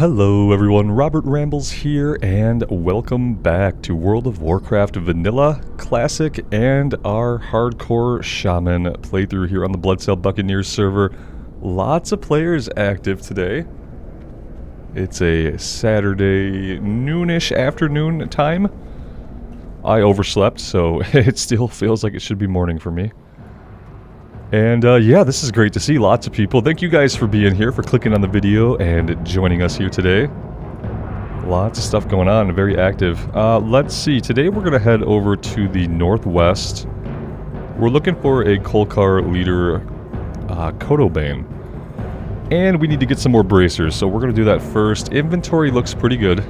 Hello everyone, Robert Rambles here, and welcome back to World of Warcraft Vanilla, Classic, and our Hardcore Shaman playthrough here on the Bloodsail Buccaneers server. Lots of players active today. It's a Saturday noonish afternoon time. I overslept, so it still feels like it should be morning for me. And yeah, this is great to see lots of people. Thank you guys for being here, for clicking on the video and joining us here today. Lots of stuff going on, very active. Let's see, today we're going to head over to the northwest. We're looking for a Kolkar leader, Kotobane. And we need to get some more bracers, so we're going to do that first. Inventory looks pretty good.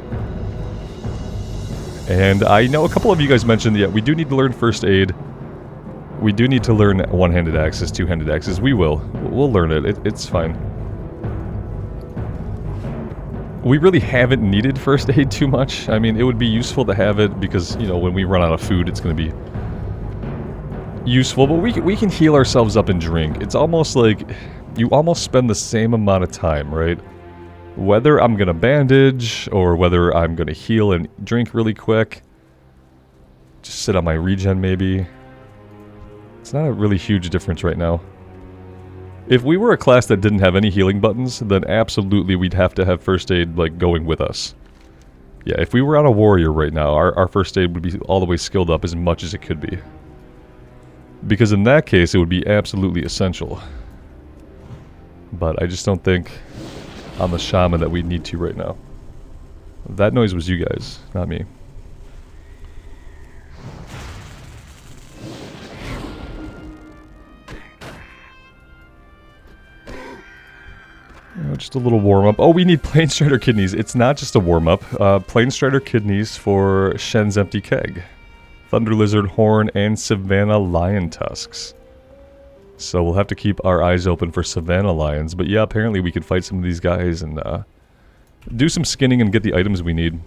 And I know a couple of you guys mentioned that we do need to learn first aid. We do need to learn one-handed axes, two-handed axes. We will. We'll learn it. It's fine. We really haven't needed first aid too much. I mean, it would be useful to have it because, you know, when we run out of food, it's going to be useful. But we can heal ourselves up and drink. It's almost like you almost spend the same amount of time, right? Whether I'm going to bandage or whether I'm going to heal and drink really quick. Just sit on my regen, maybe. It's not a really huge difference right now. If we were a class that didn't have any healing buttons, then absolutely we'd have to have first aid, like, going with us. Yeah, if we were on a warrior right now, our first aid would be all the way skilled up as much as it could be. Because in that case, it would be absolutely essential. But I just don't think on the Shaman that we need to right now. That noise was you guys, not me. Just a little warm-up. Oh, we need Plain Strider Kidneys. It's not just a warm-up. Plain Strider Kidneys for Shen's Empty Keg, Thunder Lizard Horn, and Savannah Lion Tusks. So we'll have to keep our eyes open for Savannah Lions. But yeah, apparently we could fight some of these guys and do some skinning and get the items we need.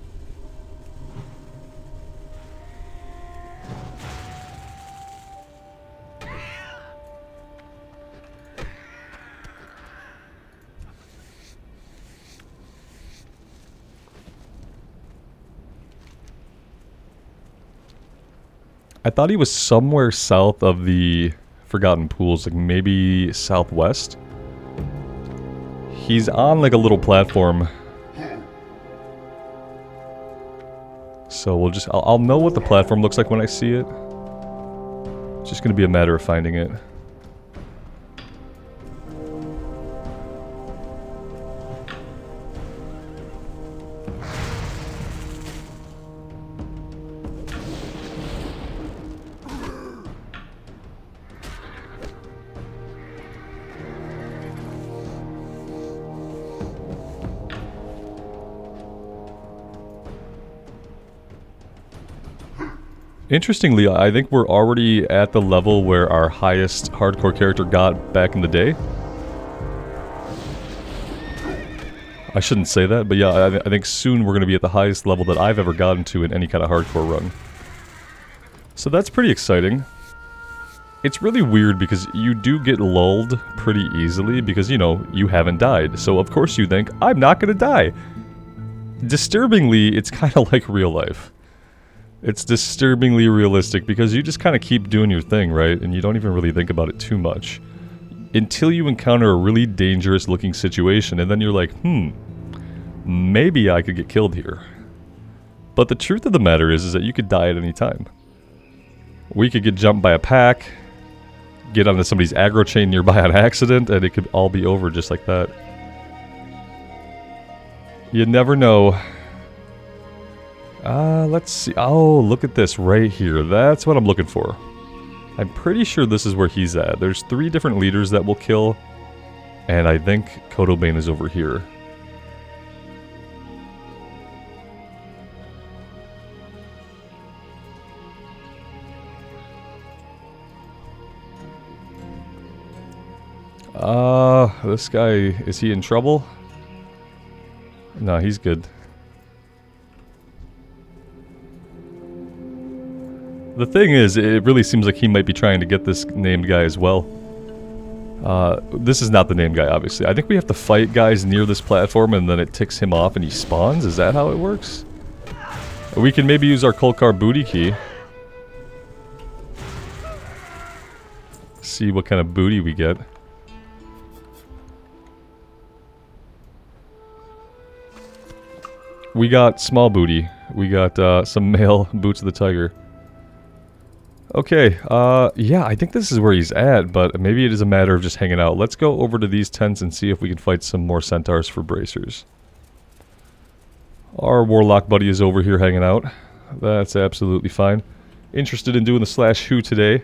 I thought he was somewhere south of the Forgotten Pools, like maybe southwest. He's on like a little platform. So we'll just, I'll know what the platform looks like when I see it. It's just gonna be a matter of finding it. Interestingly, I think we're already at the level where our highest hardcore character got back in the day. I shouldn't say that, but yeah, I think soon we're going to be at the highest level that I've ever gotten to in any kind of hardcore run. So that's pretty exciting. It's really weird because you do get lulled pretty easily because, you know, you haven't died. So of course you think, I'm not going to die. Disturbingly, it's kind of like real life. It's disturbingly realistic because you just kind of keep doing your thing, right? And you don't even really think about it too much. Until you encounter a really dangerous looking situation and then you're like, maybe I could get killed here. But the truth of the matter is that you could die at any time. We could get jumped by a pack, get onto somebody's aggro chain nearby on accident, and it could all be over just like that. You never know. Let's see. Oh, look at this right here. That's what I'm looking for. I'm pretty sure this is where he's at. There's 3 different leaders that we'll kill. And I think Kotobane is over here. This guy, is he in trouble? No, he's good. The thing is, it really seems like he might be trying to get this named guy as well. This is not the name guy, obviously. I think we have to fight guys near this platform and then it ticks him off and he spawns. Is that how it works? We can maybe use our Kolkar booty key. See what kind of booty we get. We got small booty. We got some male boots of the tiger. Okay, yeah, I think this is where he's at, but maybe it is a matter of just hanging out. Let's go over to these tents and see if we can fight some more centaurs for bracers. Our warlock buddy is over here hanging out. That's absolutely fine. Interested in doing the slash who today.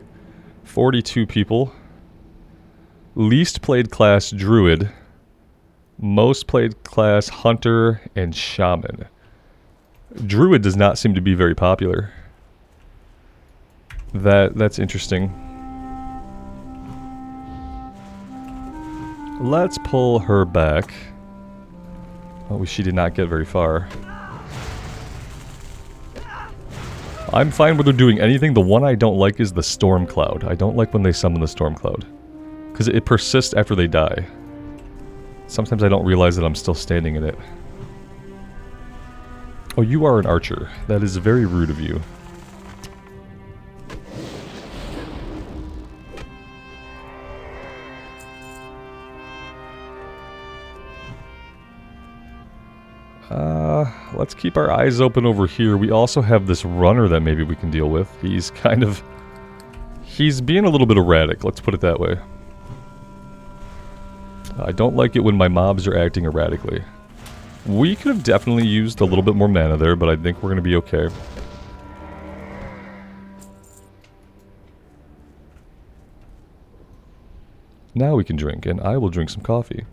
42 people. Least played class druid. Most played class hunter and shaman. Druid does not seem to be very popular. That's interesting. Let's pull her back. Oh, she did not get very far. I'm fine with her doing anything. The one I don't like is the storm cloud. I don't like when they summon the storm cloud, because it persists after they die. Sometimes I don't realize that I'm still standing in it. Oh, you are an archer. That is very rude of you. Let's keep our eyes open over here. We also have this runner that maybe we can deal with. He's being a little bit erratic, let's put it that way. I don't like it when my mobs are acting erratically. We could have definitely used a little bit more mana there, but I think we're going to be okay. Now we can drink, and I will drink some coffee.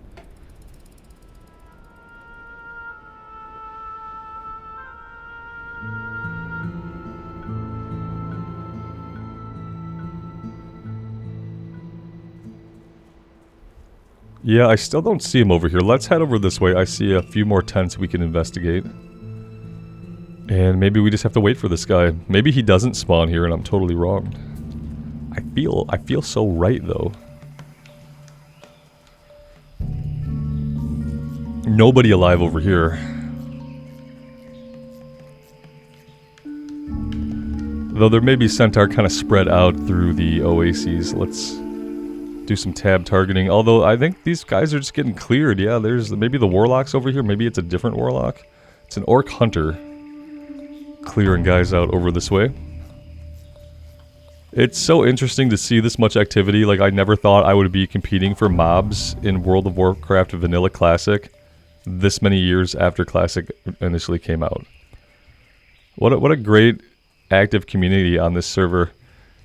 Yeah, I still don't see him over here. Let's head over this way. I see a few more tents we can investigate. And maybe we just have to wait for this guy. Maybe he doesn't spawn here and I'm totally wrong. I feel so right though. Nobody alive over here. Though there may be centaur kind of spread out through the oases. Let's do some tab targeting. Although I think these guys are just getting cleared. Yeah, there's maybe the warlock's over here. Maybe it's a different warlock. It's an orc hunter clearing guys out over this way. It's so interesting to see this much activity. Like, I never thought I would be competing for mobs in World of Warcraft Vanilla Classic this many years after Classic initially came out. What a great active community on this server.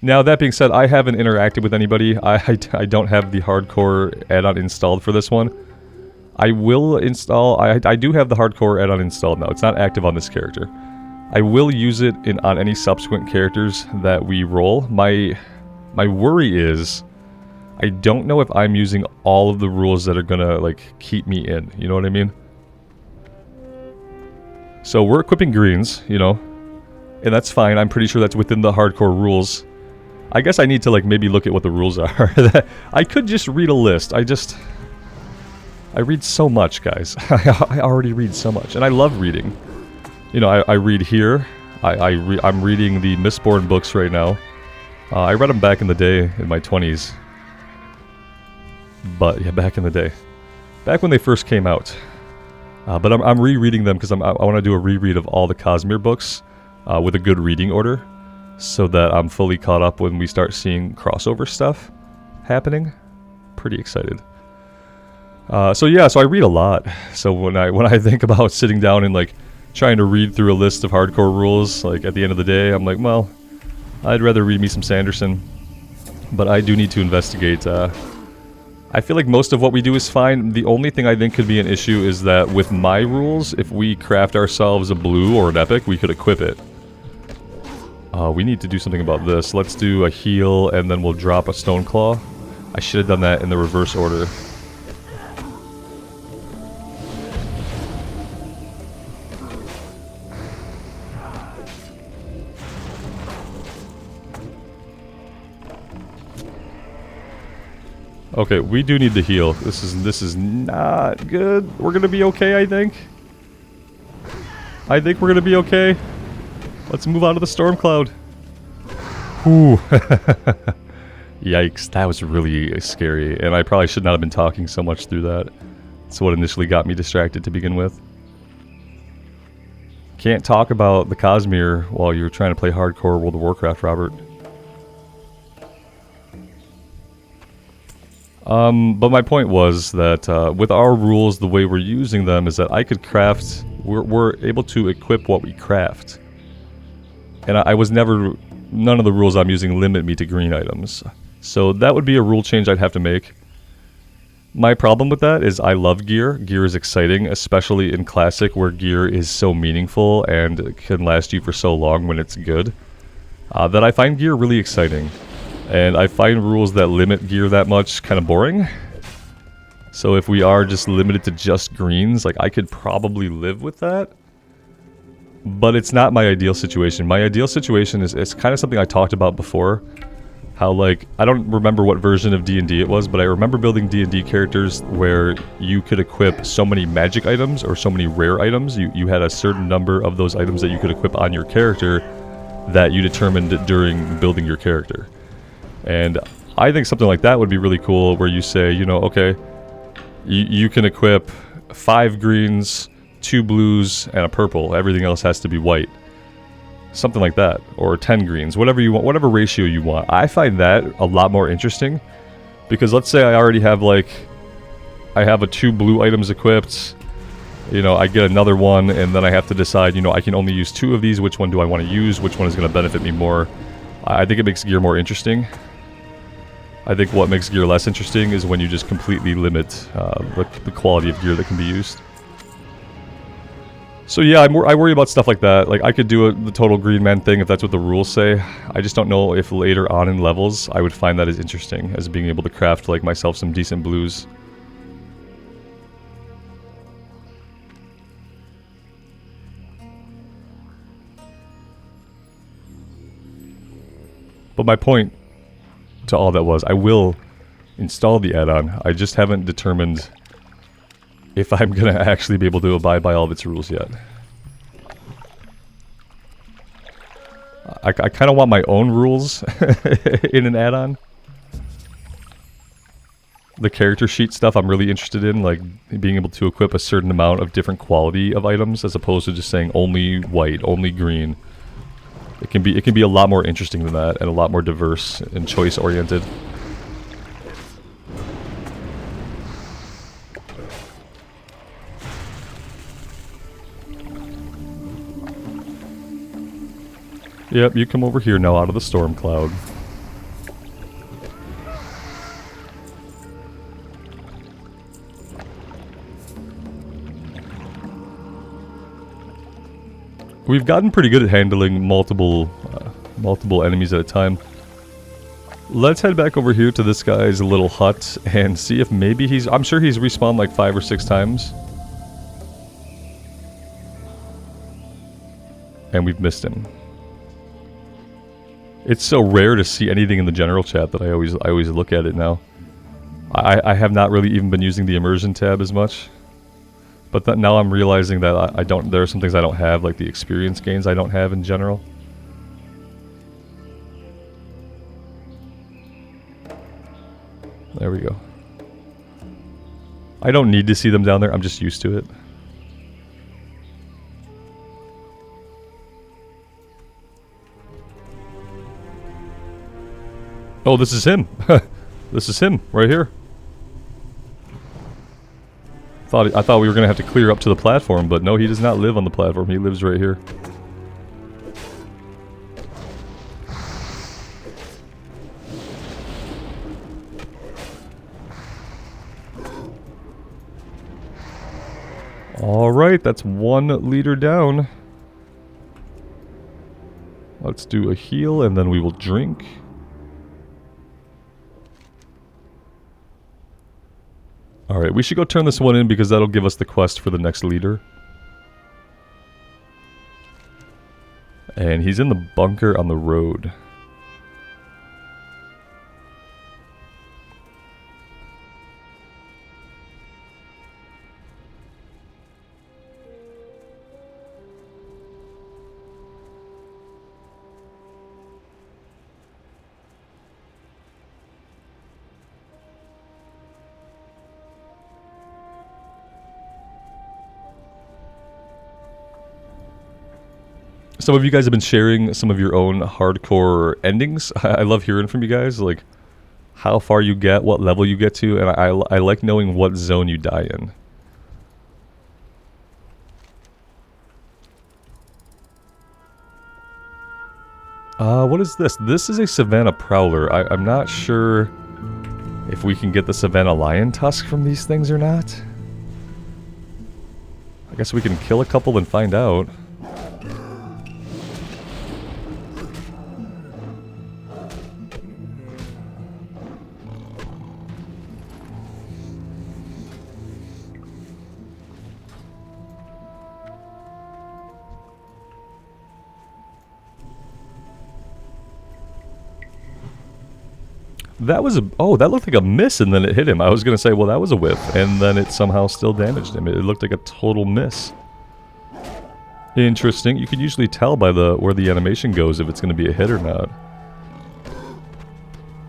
Now, that being said, I haven't interacted with anybody. I don't have the hardcore add-on installed for this one. I will install... I do have the hardcore add-on installed now. It's not active on this character. I will use it on any subsequent characters that we roll. My worry is, I don't know if I'm using all of the rules that are gonna, like, keep me in. You know what I mean? So we're equipping greens, you know, and that's fine. I'm pretty sure that's within the hardcore rules. I guess I need to, like, maybe look at what the rules are. I could just read a list. I read so much, guys. I already read so much, and I love reading. You know, I read here. I'm reading the Mistborn books right now. I read them back in the day in my 20s. But, yeah, back in the day. Back when they first came out. But I'm rereading them because I want to do a reread of all the Cosmere books with a good reading order, so that I'm fully caught up when we start seeing crossover stuff happening. Pretty excited. So yeah, so I read a lot. So when I think about sitting down and, like, trying to read through a list of hardcore rules, like, at the end of the day, I'm like, well, I'd rather read me some Sanderson. But I do need to investigate. I feel like most of what we do is fine. The only thing I think could be an issue is that with my rules, if we craft ourselves a blue or an epic, we could equip it. We need to do something about this. Let's do a heal, and then we'll drop a stone claw. I should have done that in the reverse order. Okay, we do need to heal. This is not good. We're gonna be okay, I think. I think we're gonna be okay. Let's move on to the storm cloud. Whew. Yikes, that was really scary, and I probably should not have been talking so much through that. That's what initially got me distracted to begin with. Can't talk about the Cosmere while you're trying to play hardcore World of Warcraft, Robert. But my point was that with our rules, the way we're using them is that I could craft... We're able to equip what we craft. And I was never... None of the rules I'm using limit me to green items. So that would be a rule change I'd have to make. My problem with that is I love gear. Gear is exciting, especially in Classic where gear is so meaningful and can last you for so long when it's good. That I find gear really exciting. And I find rules that limit gear that much kind of boring. So if we are just limited to just greens, like I could probably live with that. But it's not my ideal situation. My ideal situation is it's kind of something I talked about before. How, like, I don't remember what version of D&D it was, but I remember building D&D characters where you could equip so many magic items or so many rare items. You had a certain number of those items that you could equip on your character that you determined during building your character. And I think something like that would be really cool where you say, you know, okay, you can equip 5 greens, 2 blues, and a purple. Everything else has to be white. Something like that. Or 10 greens. Whatever you want. Whatever ratio you want. I find that a lot more interesting. Because let's say I already have, like... I have a 2 blue items equipped. You know, I get another one, and then I have to decide, you know, I can only use 2 of these. Which one do I want to use? Which one is going to benefit me more? I think it makes gear more interesting. I think what makes gear less interesting is when you just completely limit the quality of gear that can be used. So yeah, I worry about stuff like that. Like, I could do the total green man thing if that's what the rules say. I just don't know if later on in levels I would find that as interesting as being able to craft, like, myself some decent blues. But my point to all that was, I will install the add-on. I just haven't determined if I'm gonna actually be able to abide by all of its rules yet. I kind of want my own rules in an add-on. The character sheet stuff I'm really interested in, like being able to equip a certain amount of different quality of items as opposed to just saying only white, only green. It can be a lot more interesting than that and a lot more diverse and choice oriented. Yep, you come over here now out of the storm cloud. We've gotten pretty good at handling multiple enemies at a time. Let's head back over here to this guy's little hut and see if maybe he's... I'm sure he's respawned like 5 or 6 times. And we've missed him. It's so rare to see anything in the general chat that I always look at it now. I have not really even been using the immersion tab as much. But now I'm realizing that I don't... There are some things I don't have, like the experience gains I don't have in general. There we go. I don't need to see them down there, I'm just used to it. Oh, this is him. This is him, right here. I thought we were going to have to clear up to the platform, but no, he does not live on the platform. He lives right here. Alright, that's 1 leader down. Let's do a heal and then we will drink. Alright, we should go turn this one in because that'll give us the quest for the next leader. And he's in the bunker on the road. Some of you guys have been sharing some of your own hardcore endings. I love hearing from you guys, like how far you get, what level you get to, and I like knowing what zone you die in. What is this? This is a Savannah Prowler. I'm not sure if we can get the Savannah Lion Tusk from these things or not. I guess we can kill a couple and find out. That was a... Oh, that looked like a miss and then it hit him. I was going to say, well, that was a whiff. And then it somehow still damaged him. It looked like a total miss. Interesting. You can usually tell by where the animation goes if it's going to be a hit or not.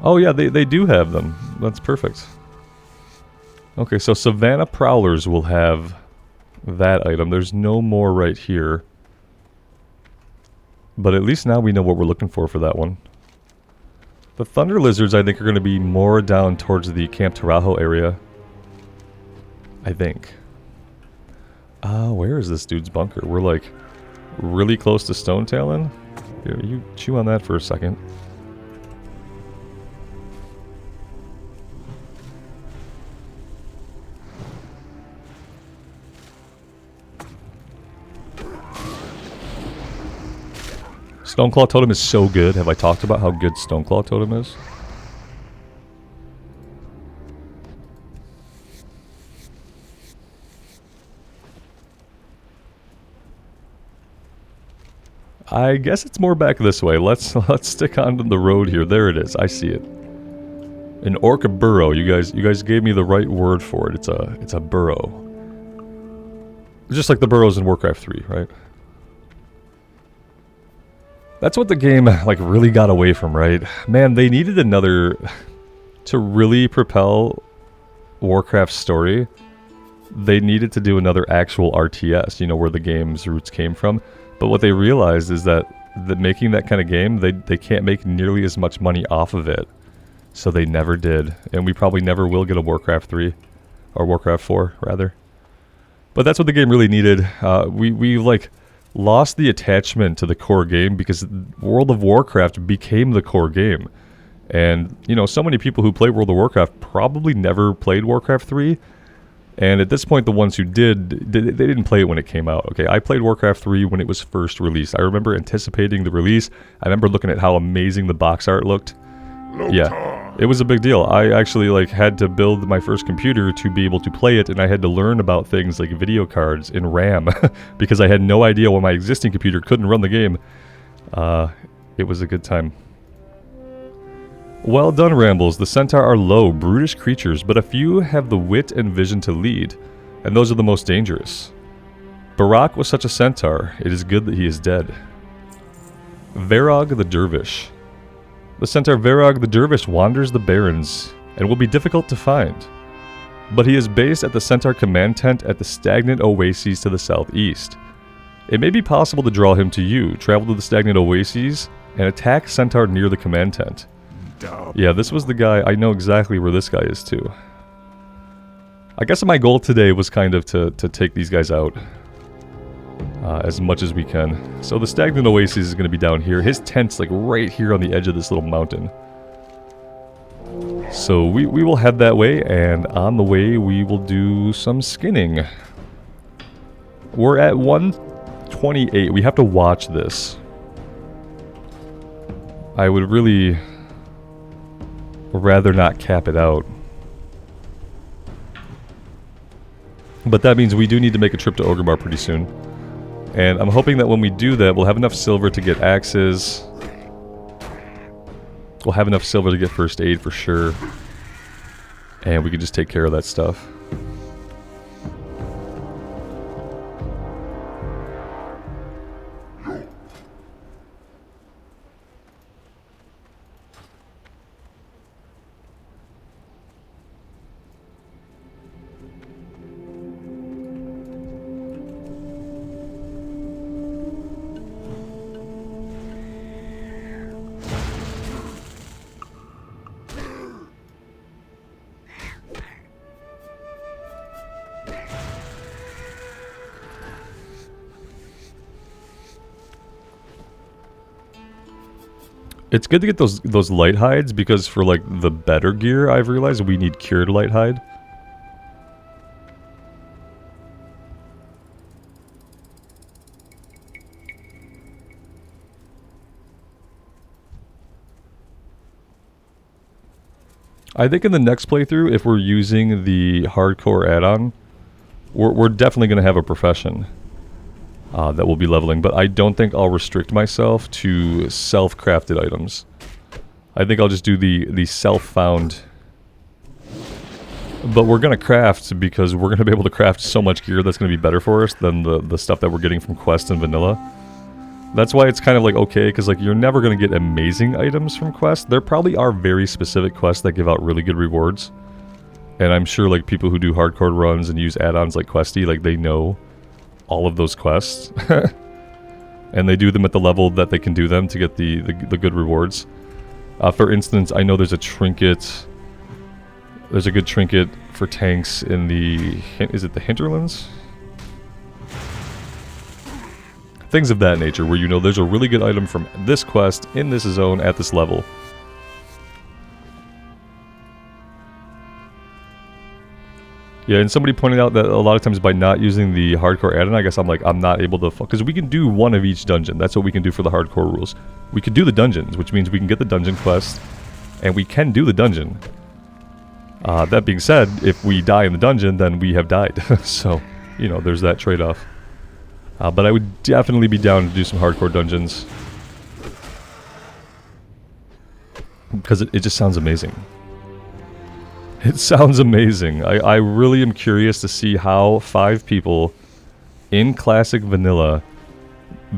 Oh, yeah, they do have them. That's perfect. Okay, so Savannah Prowlers will have that item. There's no more right here. But at least now we know what we're looking for that one. The Thunder Lizards, I think, are going to be more down towards the Camp Tarajo area. I think. Where is this dude's bunker? We're, like, really close to Stonetailing? Here, you chew on that for a second. Stoneclaw Totem is so good. Have I talked about how good Stoneclaw Totem is? I guess it's more back this way. Let's stick onto the road here. There it is. I see it. An orc burrow. You guys gave me the right word for it. It's a burrow. Just like the burrows in Warcraft 3, right? That's what the game, like, really got away from, right? Man, they needed another... To really propel Warcraft's story, they needed to do another actual RTS, you know, where the game's roots came from. But what they realized is that making that kind of game, they can't make nearly as much money off of it. So they never did. And we probably never will get a Warcraft 3. Or Warcraft 4, rather. But that's what the game really needed. We like... lost the attachment to the core game because World of Warcraft became the core game. And, you know, so many people who play World of Warcraft probably never played Warcraft 3. And at this point, the ones who did, they didn't play it when it came out. Okay, I played Warcraft 3 when it was first released. I remember anticipating the release. I remember looking at how amazing the box art looked. Yeah, it was a big deal. I actually like had to build my first computer to be able to play it, and I had to learn about things like video cards and RAM because I had no idea why my existing computer couldn't run the game. It was a good time. Well done, Rambles. The Centaur are low, brutish creatures, but a few have the wit and vision to lead, and those are the most dangerous. Barak was such a centaur. It is good that he is dead. Varog the Dervish. The centaur Varog the Dervish wanders the barrens, and will be difficult to find. But he is based at the Centaur command tent at the stagnant oases to the southeast. It may be possible to draw him to you, travel to the stagnant oases, and attack Centaur near the command tent. Yeah, this was the guy. I know exactly where this guy is too. I guess my goal today was kind of to take these guys out. As much as we can. So the stagnant oasis is going to be down here. His tent's like right here on the edge of this little mountain. So we will head that way, and on the way we will do some skinning. We're at 128. We have to watch this. I would really rather not cap it out. But that means we do need to make a trip to Orgrimmar pretty soon. And I'm hoping that when we do that, we'll have enough silver to get axes. We'll have enough silver to get first aid for sure. And we can just take care of that stuff. It's good to get those light hides, because for like the better gear, I've realized we need cured light hide. I think in the next playthrough, if we're using the hardcore add-on, we're definitely going to have a profession that we'll be leveling, but I don't think I'll restrict myself to self-crafted items. I think I'll just do the self-found. But we're going to craft, because we're going to be able to craft so much gear that's going to be better for us than the stuff that we're getting from Quest and Vanilla. That's why it's kind of like okay, because like you're never going to get amazing items from Quest. There probably are very specific quests that give out really good rewards. And I'm sure like people who do hardcore runs and use add-ons like Questy, like they know all of those quests. And they do them at the level that they can do them to get the good rewards. For instance, I know there's a trinket. There's a good trinket for tanks in the... Is it the hinterlands? Things of that nature, where you know there's a really good item from this quest in this zone at this level. Yeah, and somebody pointed out that a lot of times by not using the hardcore add-on, I guess I'm not able to... Because we can do one of each dungeon. That's what we can do for the hardcore rules. We could do the dungeons, which means we can get the dungeon quest, and we can do the dungeon. That being said, if we die in the dungeon, then we have died. So, you know, there's that trade-off. But I would definitely be down to do some hardcore dungeons. Because it just sounds amazing. It sounds amazing. I really am curious to see how 5 people in classic vanilla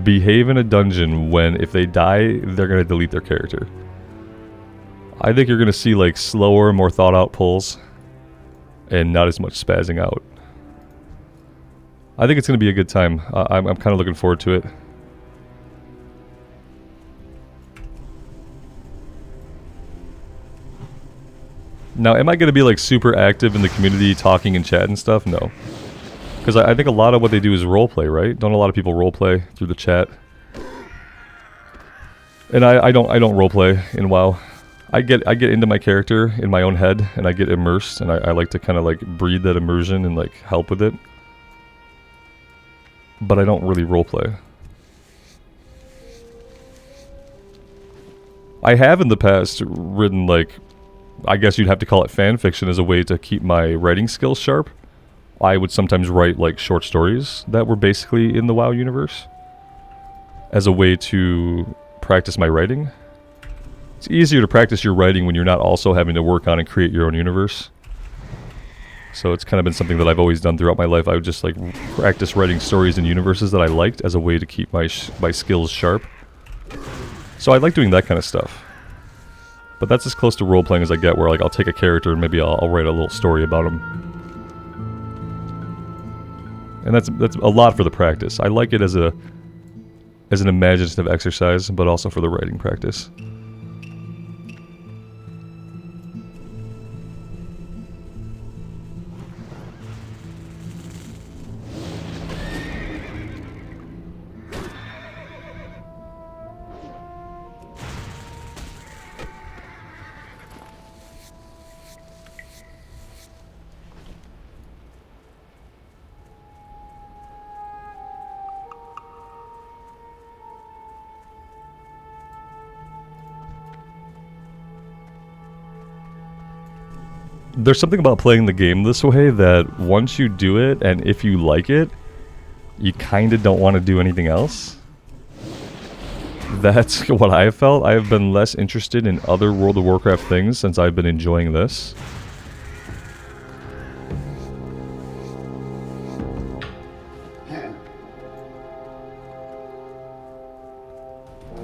behave in a dungeon when, if they die, they're going to delete their character. I think you're going to see like slower, more thought out pulls and not as much spazzing out. I think it's going to be a good time. I'm kind of looking forward to it. Now, am I going to be like super active in the community, talking in chat and stuff? No. Because I think a lot of what they do is roleplay, right? Don't a lot of people roleplay through the chat? And I don't roleplay in WoW. I get into my character in my own head, and I get immersed, and I like to kind of like breed that immersion and like help with it. But I don't really roleplay. I have in the past written like, I guess you'd have to call it fan fiction as a way to keep my writing skills sharp. I would sometimes write like short stories that were basically in the WoW universe as a way to practice my writing. It's easier to practice your writing when you're not also having to work on and create your own universe. So it's kind of been something that I've always done throughout my life. I would just like practice writing stories in universes that I liked as a way to keep my skills sharp. So I like doing that kind of stuff. But that's as close to role-playing as I get, where like I'll take a character and maybe I'll write a little story about him. And that's a lot for the practice. I like it as an imaginative exercise, but also for the writing practice. There's something about playing the game this way that once you do it, and if you like it, you kind of don't want to do anything else. That's what I have felt. I have been less interested in other World of Warcraft things since I've been enjoying this.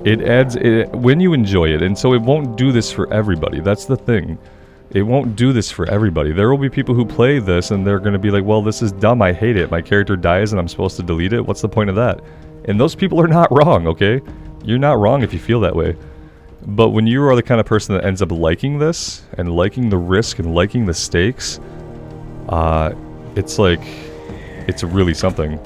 It adds, when you enjoy it, and so it won't do this for everybody. That's the thing. It won't do this for everybody. There will be people who play this and they're going to be like, well, this is dumb, I hate it. My character dies and I'm supposed to delete it. What's the point of that? And those people are not wrong, okay? You're not wrong if you feel that way. But when you are the kind of person that ends up liking this, and liking the risk, and liking the stakes, it's like, it's really something.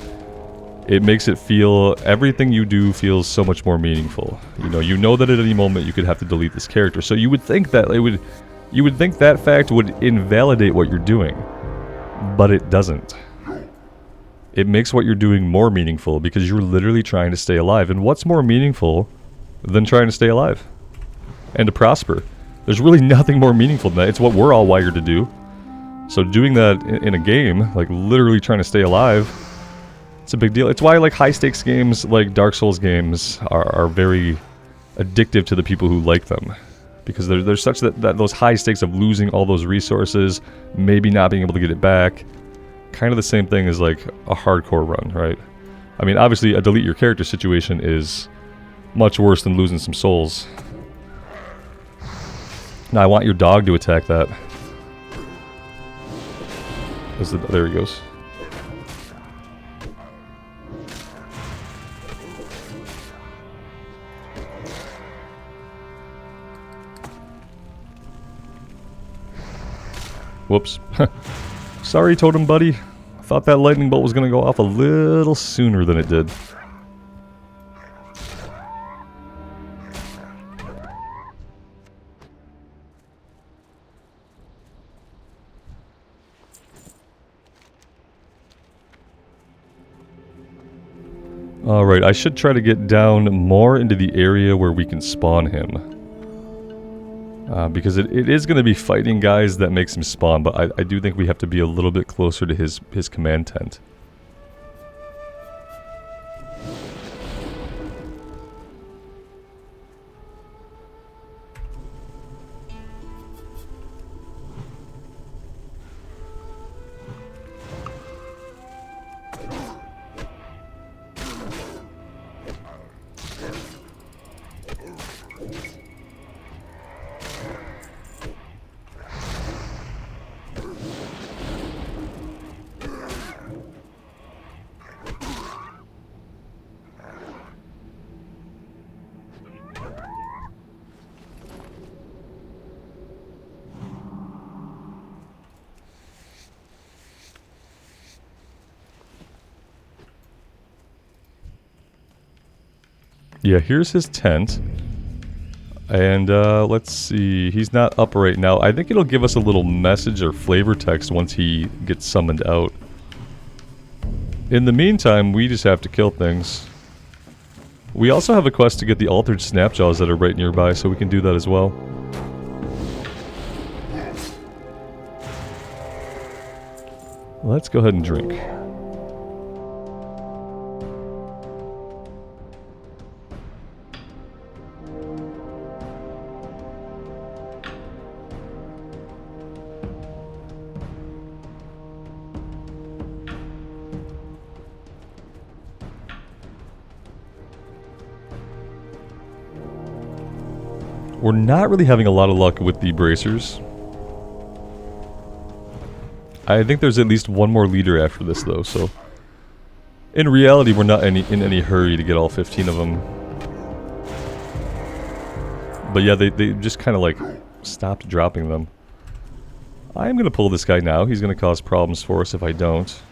it makes it feel, everything you do feels so much more meaningful. You know that at any moment you could have to delete this character. So you would think that you would think that fact would invalidate what you're doing, but it doesn't. It makes what you're doing more meaningful because you're literally trying to stay alive. And what's more meaningful than trying to stay alive and to prosper? There's really nothing more meaningful than that. It's what we're all wired to do. So doing that in a game, like literally trying to stay alive, it's a big deal. It's why like high stakes games like Dark Souls games are very addictive to the people who like them. Because there's such that those high stakes of losing all those resources, maybe not being able to get it back, kind of the same thing as like a hardcore run, right? I mean, obviously a delete your character situation is much worse than losing some souls. Now I want your dog to attack that. There he goes. Whoops. Sorry, Totem Buddy. I thought that lightning bolt was going to go off a little sooner than it did. Alright, I should try to get down more into the area where we can spawn him. Because it is going to be fighting guys that makes him spawn, but I do think we have to be a little bit closer to his command tent. Yeah, here's his tent. And let's see, he's not up right now. I think it'll give us a little message or flavor text once he gets summoned out. In the meantime, we just have to kill things. We also have a quest to get the altered snapjaws that are right nearby, so we can do that as well. Let's go ahead and drink. We're not really having a lot of luck with the bracers. I think there's at least one more leader after this though, so... In reality, we're not in any hurry to get all 15 of them. But yeah, they just kind of like stopped dropping them. I'm going to pull this guy now. He's going to cause problems for us if I don't.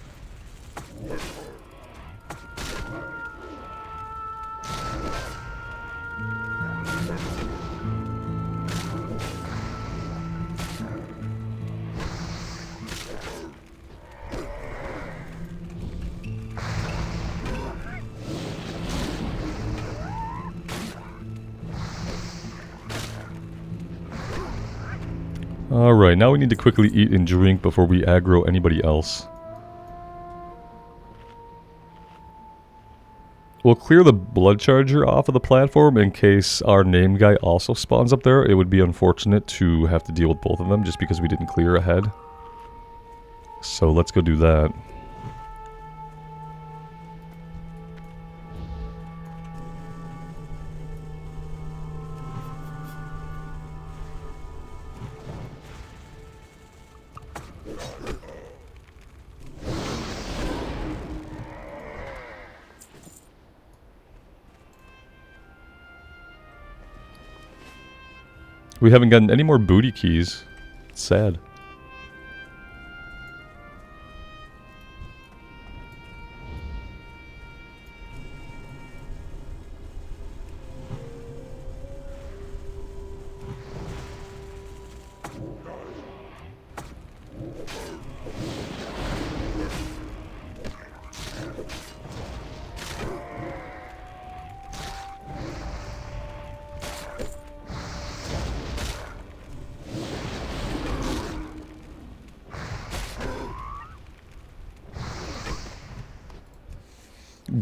Alright, now we need to quickly eat and drink before we aggro anybody else. We'll clear the blood charger off of the platform in case our name guy also spawns up there. It would be unfortunate to have to deal with both of them just because we didn't clear ahead. So let's go do that. We haven't gotten any more booty keys. It's sad.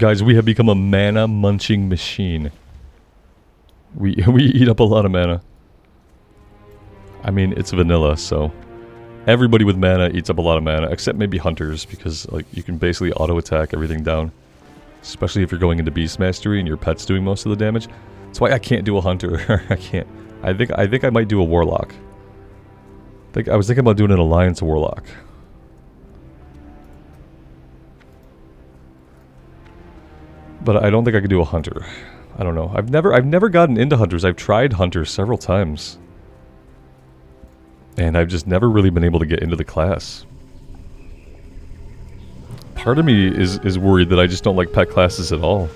Guys, we have become a mana munching machine. We eat up a lot of mana. I mean, it's vanilla, so everybody with mana eats up a lot of mana, except maybe hunters, because like you can basically auto attack everything down. Especially if you're going into Beast Mastery and your pet's doing most of the damage. That's why I can't do a hunter. I can't. I think I might do a warlock. I was thinking about doing an alliance warlock. But I don't think I could do a hunter. I don't know. I've never gotten into hunters. I've tried hunters several times. And I've just never really been able to get into the class. Part of me is worried that I just don't like pet classes at all.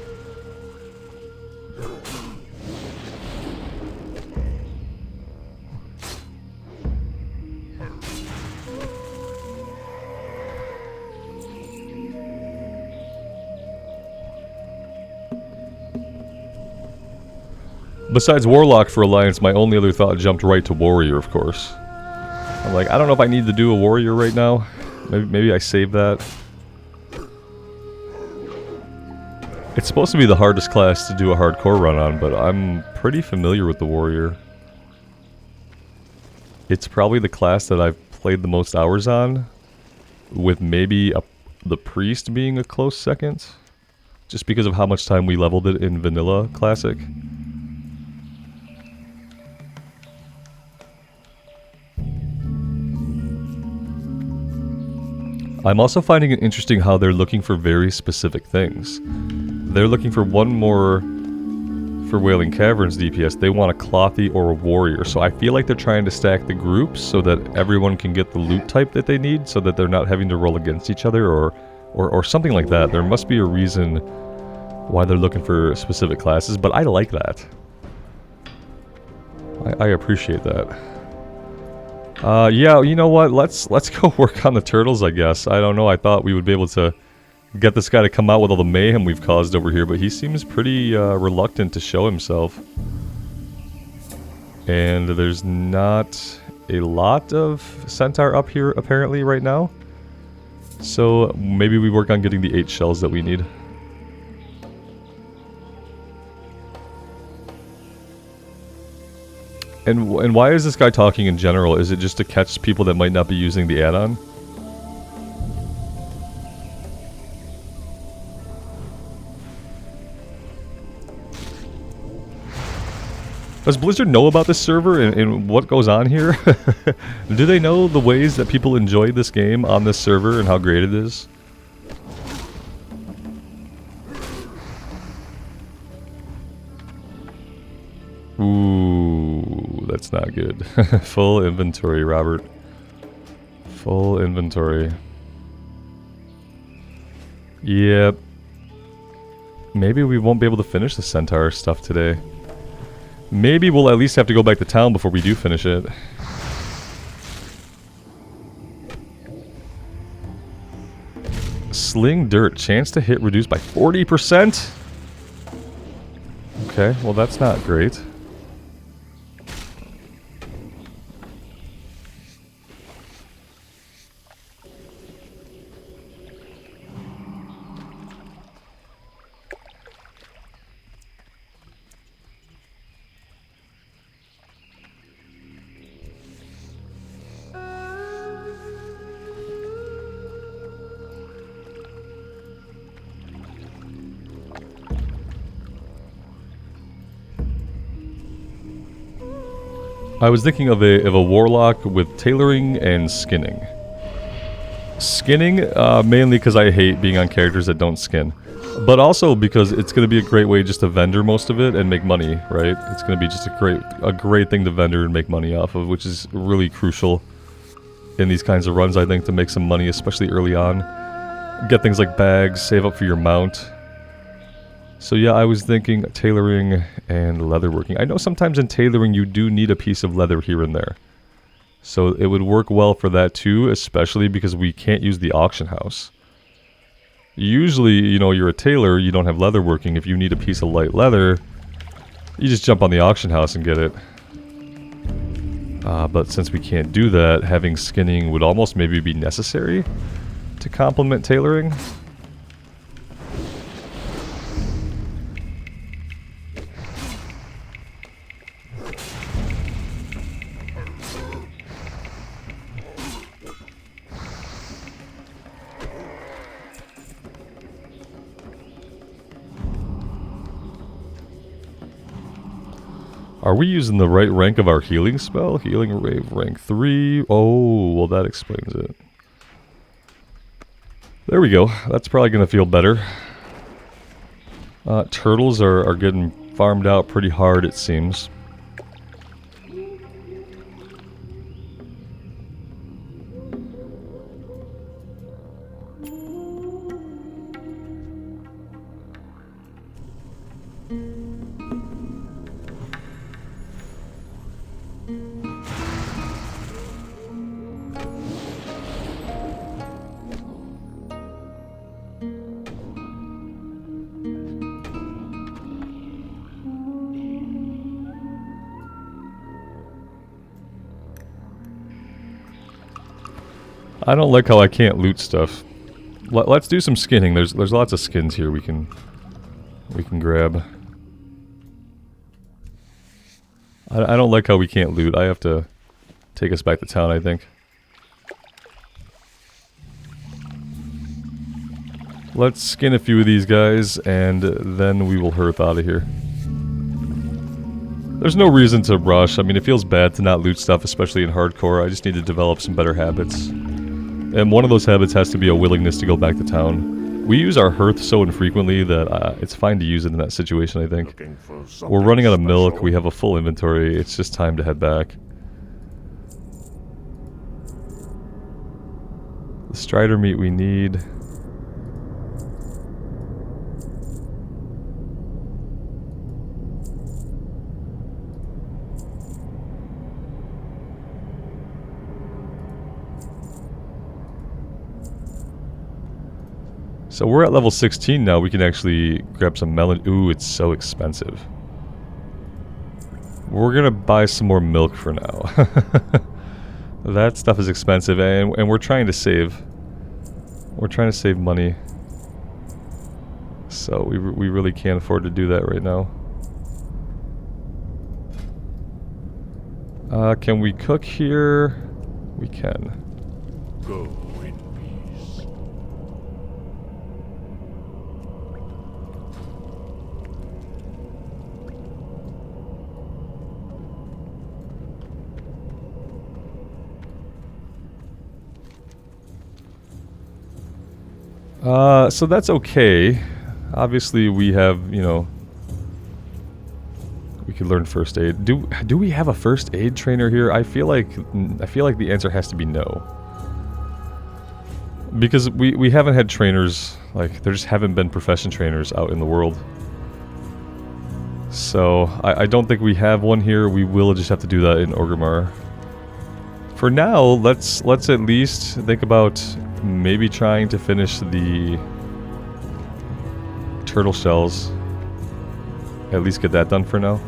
Besides Warlock for Alliance, my only other thought jumped right to Warrior, of course. I'm like, I don't know if I need to do a Warrior right now. Maybe I save that. It's supposed to be the hardest class to do a hardcore run on, but I'm pretty familiar with the Warrior. It's probably the class that I've played the most hours on, with maybe the Priest being a close second, just because of how much time we leveled it in Vanilla Classic. I'm also finding it interesting how they're looking for very specific things. They're looking for one more for Wailing Caverns DPS. They want a Clothy or a Warrior. So I feel like they're trying to stack the groups so that everyone can get the loot type that they need, so that they're not having to roll against each other or something like that. There must be a reason why they're looking for specific classes, but I like that. I appreciate that. Yeah, you know what? Let's go work on the turtles, I guess. I don't know. I thought we would be able to get this guy to come out with all the mayhem we've caused over here, but he seems pretty reluctant to show himself. And there's not a lot of Centaur up here, apparently, right now. So maybe we work on getting the 8 shells that we need. And why is this guy talking in general? Is it just to catch people that might not be using the add-on? Does Blizzard know about this server and what goes on here? Do they know the ways that people enjoy this game on this server and how great it is? Ooh, that's not good. Full inventory, Robert. Full inventory. Yep. Maybe we won't be able to finish the Centaur stuff today. Maybe we'll at least have to go back to town before we do finish it. Sling Dirt. Chance to hit reduced by 40%? Okay, well that's not great. I was thinking of a warlock with tailoring and skinning. Skinning, mainly because I hate being on characters that don't skin. But also because it's going to be a great way just to vendor most of it and make money, right? It's going to be just a great thing to vendor and make money off of, which is really crucial in these kinds of runs, I think, to make some money, especially early on. Get things like bags, save up for your mount. So yeah, I was thinking tailoring and leatherworking. I know sometimes in tailoring you do need a piece of leather here and there. So it would work well for that too, especially because we can't use the auction house. Usually, you know, you're a tailor, you don't have leatherworking. If you need a piece of light leather, you just jump on the auction house and get it. But since we can't do that, having skinning would almost maybe be necessary to complement tailoring. Are we using the right rank of our healing spell? Healing Wave rank 3. Oh, well that explains it. There we go. That's probably going to feel better. Turtles are getting farmed out pretty hard, it seems. I don't like how I can't loot stuff. Let's do some skinning. There's lots of skins here we can grab. I don't like how we can't loot. I have to take us back to town, I think. Let's skin a few of these guys, and then we will hearth out of here. There's no reason to rush. I mean, it feels bad to not loot stuff, especially in hardcore. I just need to develop some better habits. And one of those habits has to be a willingness to go back to town. We use our hearth so infrequently that it's fine to use it in that situation, I think. We're running out of milk, we have a full inventory, it's just time to head back. The strider meat we need. So we're at level 16 now, we can actually grab some melon. Ooh, it's so expensive. We're gonna buy some more milk for now. That stuff is expensive, and we're trying to save. We're trying to save money. So we really can't afford to do that right now. Can we cook here? We can. Go in peace. So that's okay. Obviously we have, you know, we could learn first aid. Do we have a first aid trainer here? I feel like the answer has to be no. Because we haven't had trainers, like there just haven't been profession trainers out in the world. So I don't think we have one here. We will just have to do that in Orgrimmar. For now, let's at least think about maybe trying to finish the turtle shells. At least get that done for now.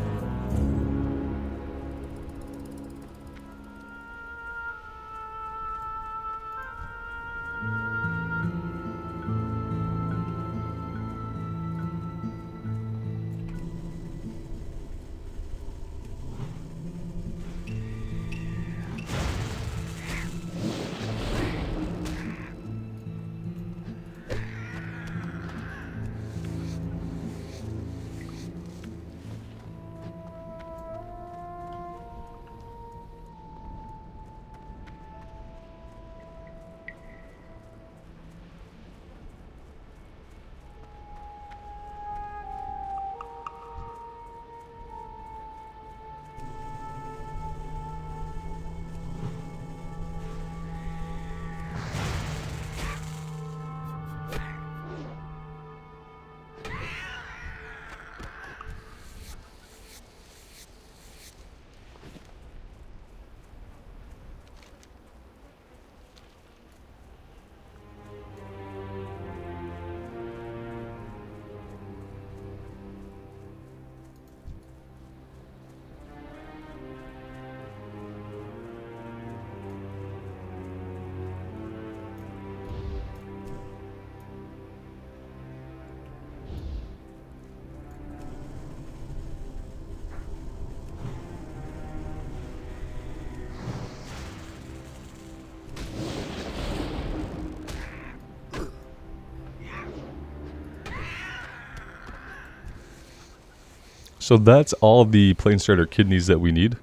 So that's all of the Planestrider kidneys that we need.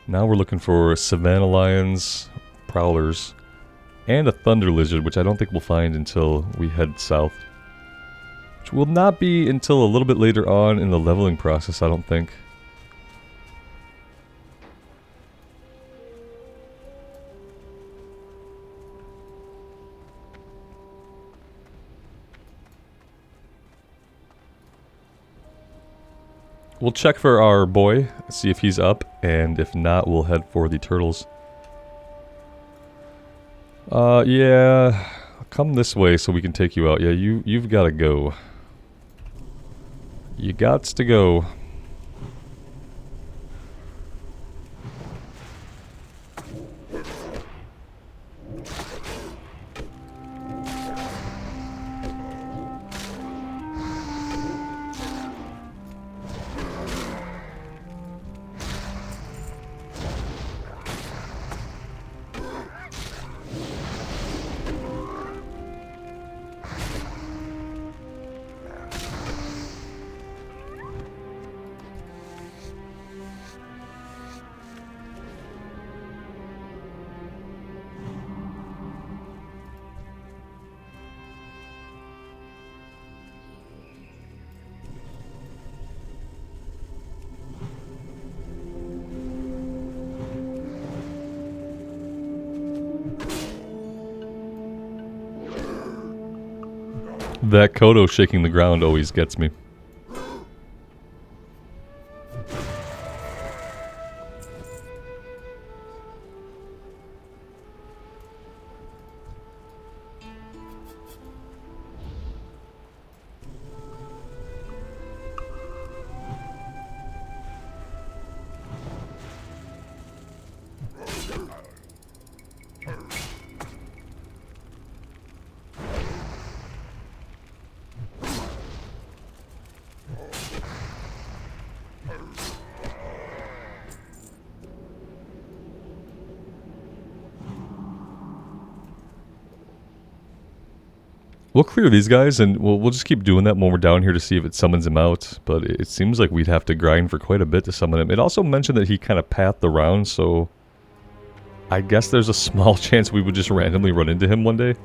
Now we're looking for Savannah Lions, Prowlers, and a Thunder Lizard, which I don't think we'll find until we head south. Which will not be until a little bit later on in the leveling process, I don't think. We'll check for our boy, see if he's up, and if not, we'll head for the turtles. Yeah, come this way so we can take you out. Yeah, you've got to go. You gots to go. That Kodo shaking the ground always gets me. We'll clear these guys, and we'll just keep doing that when we're down here to see if it summons him out. But it seems like we'd have to grind for quite a bit to summon him. It also mentioned that he kind of pathed around, so I guess there's a small chance we would just randomly run into him one day.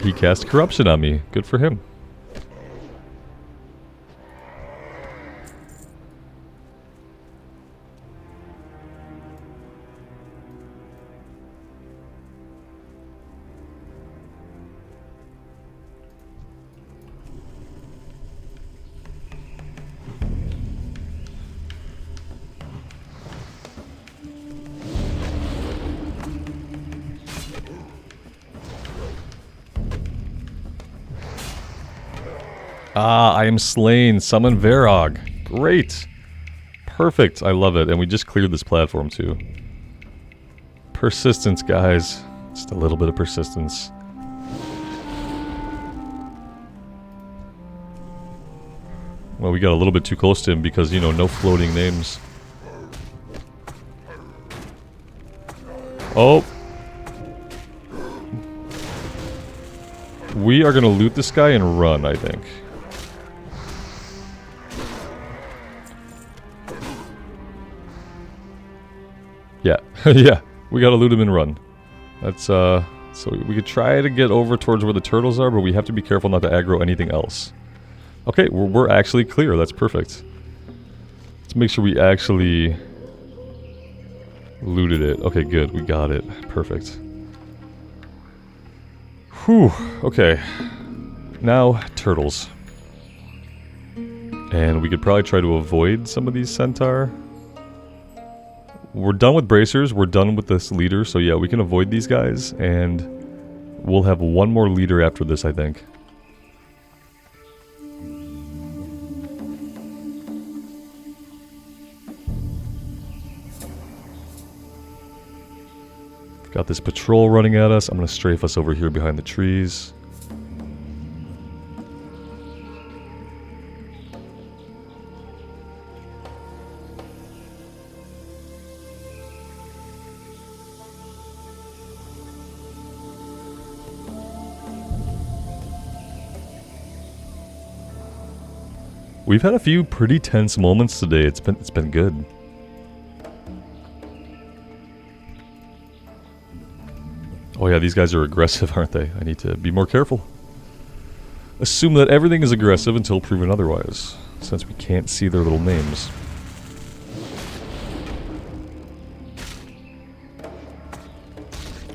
He cast corruption on me. Good for him. Ah, I am slain. Summon Varog. Great. Perfect. I love it. And we just cleared this platform too. Persistence, guys. Just a little bit of persistence. Well, we got a little bit too close to him because, you know, no floating names. Oh. We are going to loot this guy and run, I think. Yeah, yeah, we gotta loot him and run. That's, so we could try to get over towards where the turtles are, but we have to be careful not to aggro anything else. Okay, we're actually clear, that's perfect. Let's make sure we actually looted it. Okay, good, we got it. Perfect. Whew, okay. Now, turtles. And we could probably try to avoid some of these centaur. We're done with bracers, we're done with this leader, so yeah, we can avoid these guys, and we'll have one more leader after this, I think. Got this patrol running at us. I'm going to strafe us over here behind the trees. We've had a few pretty tense moments today. It's been good. Oh yeah, these guys are aggressive, aren't they? I need to be more careful. Assume that everything is aggressive until proven otherwise, since we can't see their little names.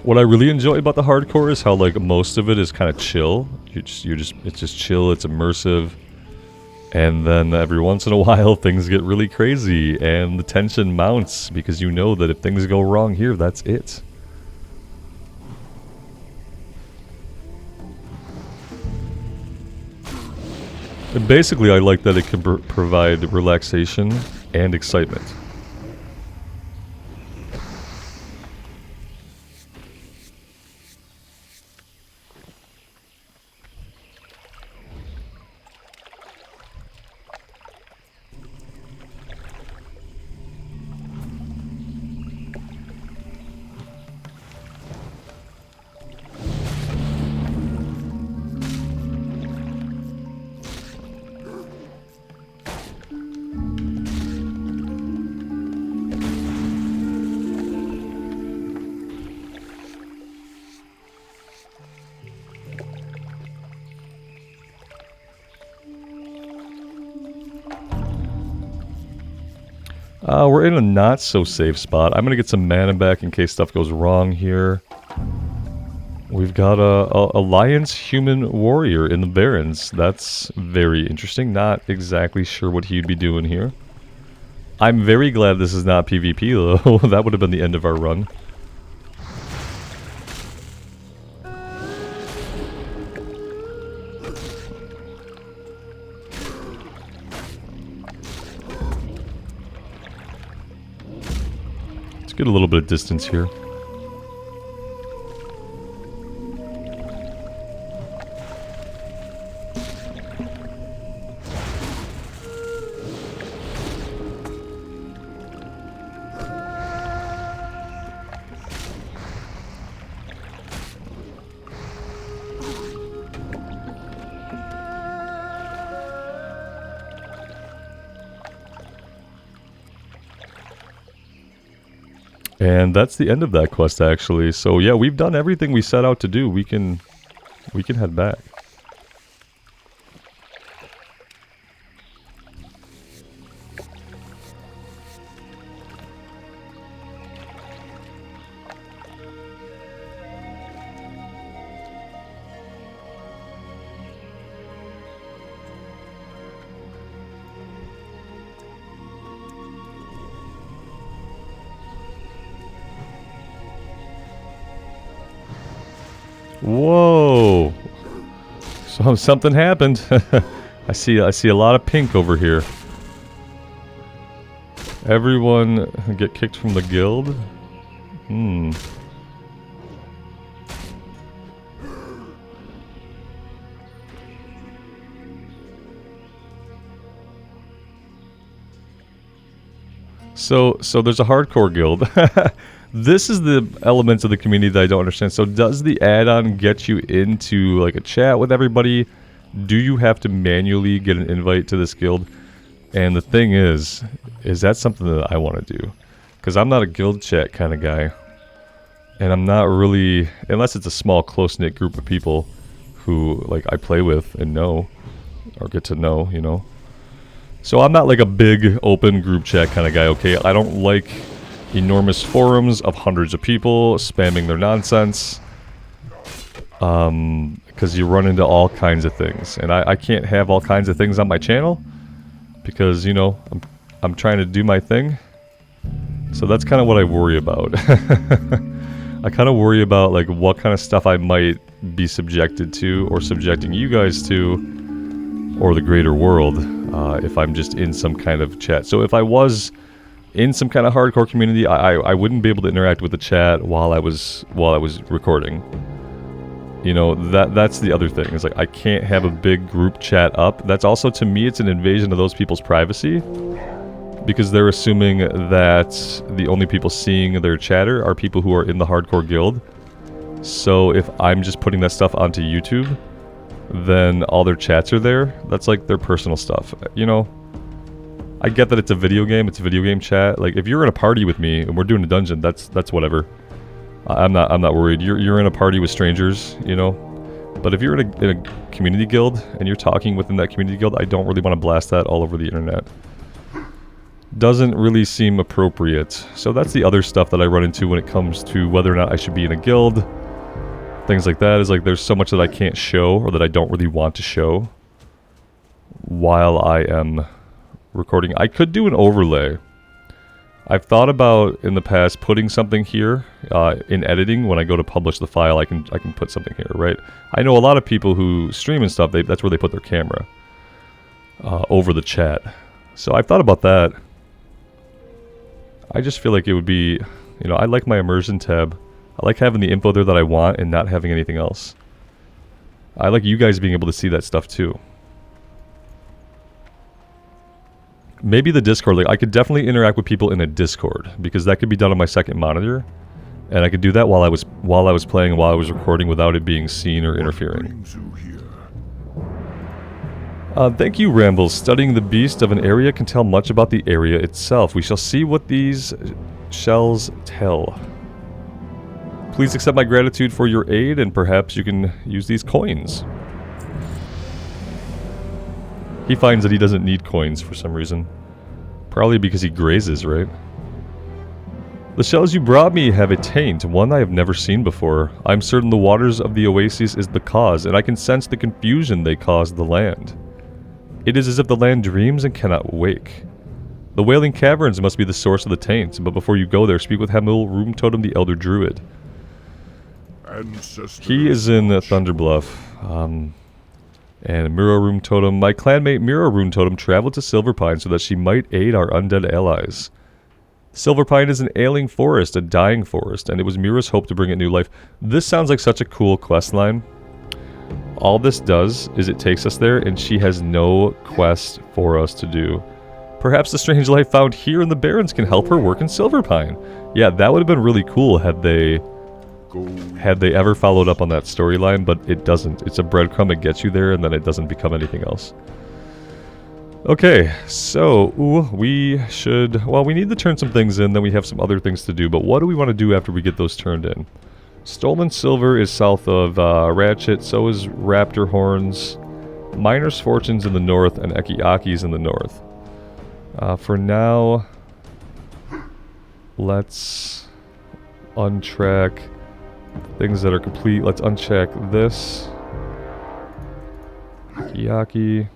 What I really enjoy about the hardcore is how like most of it is kind of chill. It's just chill, it's immersive. And then every once in a while things get really crazy and the tension mounts because you know that if things go wrong here, that's it. And basically, I like that it can provide relaxation and excitement. We're in a not-so-safe spot. I'm gonna get some mana back in case stuff goes wrong here. We've got a Alliance Human Warrior in the Barrens. That's very interesting. Not exactly sure what he'd be doing here. I'm very glad this is not PvP, though. That would have been the end of our run. Get a little bit of distance here. And that's the end of that quest, actually. So yeah, we've done everything we set out to do. We can head back. Whoa! So something happened. I see a lot of pink over here. Everyone get kicked from the guild? Hmm. So there's a hardcore guild. This is the elements of the community that I don't understand. So does the add-on get you into like a chat with everybody? Do you have to manually get an invite to this guild? And the thing is that something that I want to do? Because I'm not a guild chat kind of guy. And I'm not really, unless it's a small close-knit group of people who like I play with and know, or get to know, you know. So I'm not like a big open group chat kind of guy, okay? I don't like enormous forums of hundreds of people spamming their nonsense. Because you run into all kinds of things. And I can't have all kinds of things on my channel. Because, you know, I'm trying to do my thing. So that's kind of what I worry about. I kind of worry about like what kind of stuff I might be subjected to, or subjecting you guys to, or the greater world, if I'm just in some kind of chat. So if I was in some kind of hardcore community, I wouldn't be able to interact with the chat while I was recording. You know, that's the other thing. It's like I can't have a big group chat up. That's also, to me, it's an invasion of those people's privacy, because they're assuming that the only people seeing their chatter are people who are in the hardcore guild. So if I'm just putting that stuff onto YouTube, then all their chats are there. That's like their personal stuff. You know, I get that it's a video game. It's a video game chat. Like if you're in a party with me and we're doing a dungeon, that's whatever. I'm not worried. You're in a party with strangers, you know. But if you're in a community guild and you're talking within that community guild, I don't really want to blast that all over the internet. Doesn't really seem appropriate. So that's the other stuff that I run into when it comes to whether or not I should be in a guild. Things like that is like there's so much that I can't show or that I don't really want to show while I am recording. I could do an overlay. I've thought about in the past putting something here in editing. When I go to publish the file, I can put something here, right? I know a lot of people who stream and stuff, that's where they put their camera over the chat. So I've thought about that. I just feel like it would be, you know, I like my immersion tab. I like having the info there that I want and not having anything else. I like you guys being able to see that stuff too. Maybe the Discord, like I could definitely interact with people in a Discord because that could be done on my second monitor, and I could do that while I was playing and while I was recording without it being seen or interfering. Thank you, Rambles. Studying the beast of an area can tell much about the area itself. We shall see what these shells tell. Please accept my gratitude for your aid, and perhaps you can use these coins. He finds that he doesn't need coins for some reason. Probably because he grazes, right? The shells you brought me have a taint, one I have never seen before. I'm certain the waters of the oasis is the cause, and I can sense the confusion they caused the land. It is as if the land dreams and cannot wake. The Wailing Caverns must be the source of the taint, but before you go there, speak with Hamil Room Totem, the Elder Druid. He is in Thunderbluff. And Miro Room Totem. My clanmate Miro Room Totem traveled to Silverpine so that she might aid our undead allies. Silverpine is an ailing forest, a dying forest, and it was Miro's hope to bring it new life. This sounds like such a cool questline. All this does is it takes us there, and she has no quest for us to do. Perhaps the strange life found here in the Barrens can help her work in Silverpine. Yeah, that would have been really cool had they ever followed up on that storyline, but it doesn't. It's a breadcrumb, it gets you there, and then it doesn't become anything else. Okay, so we should, well, we need to turn some things in, then we have some other things to do, but what do we want to do after we get those turned in? Stolen Silver is south of Ratchet, so is Raptor Horns, Miner's Fortunes in the north, and Ekiaki's in the north. For now, let's untrack things that are complete. Let's uncheck this. Ekiaki.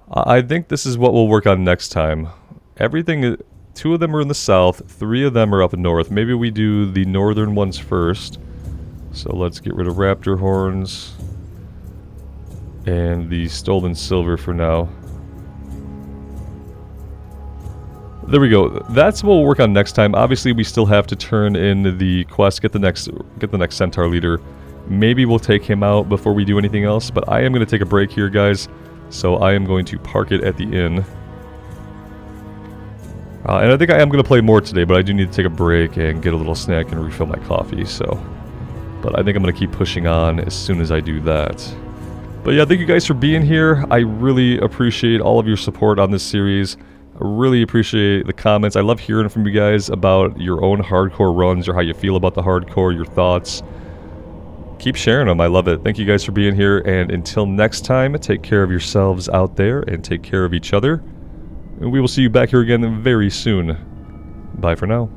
I think this is what we'll work on next time. Everything, 2 of them are in the south, 3 of them are up north. Maybe we do the northern ones first. So let's get rid of Raptor Horns and the Stolen Silver for now. There we go. That's what we'll work on next time. Obviously, we still have to turn in the quest, get the next Centaur leader. Maybe we'll take him out before we do anything else, but I am going to take a break here, guys. So I am going to park it at the inn. And I think I am going to play more today, but I do need to take a break and get a little snack and refill my coffee, so. But I think I'm going to keep pushing on as soon as I do that. But yeah, thank you guys for being here. I really appreciate all of your support on this series. I really appreciate the comments. I love hearing from you guys about your own hardcore runs or how you feel about the hardcore, your thoughts. Keep sharing them. I love it. Thank you guys for being here. And until next time, take care of yourselves out there and take care of each other. And we will see you back here again very soon. Bye for now.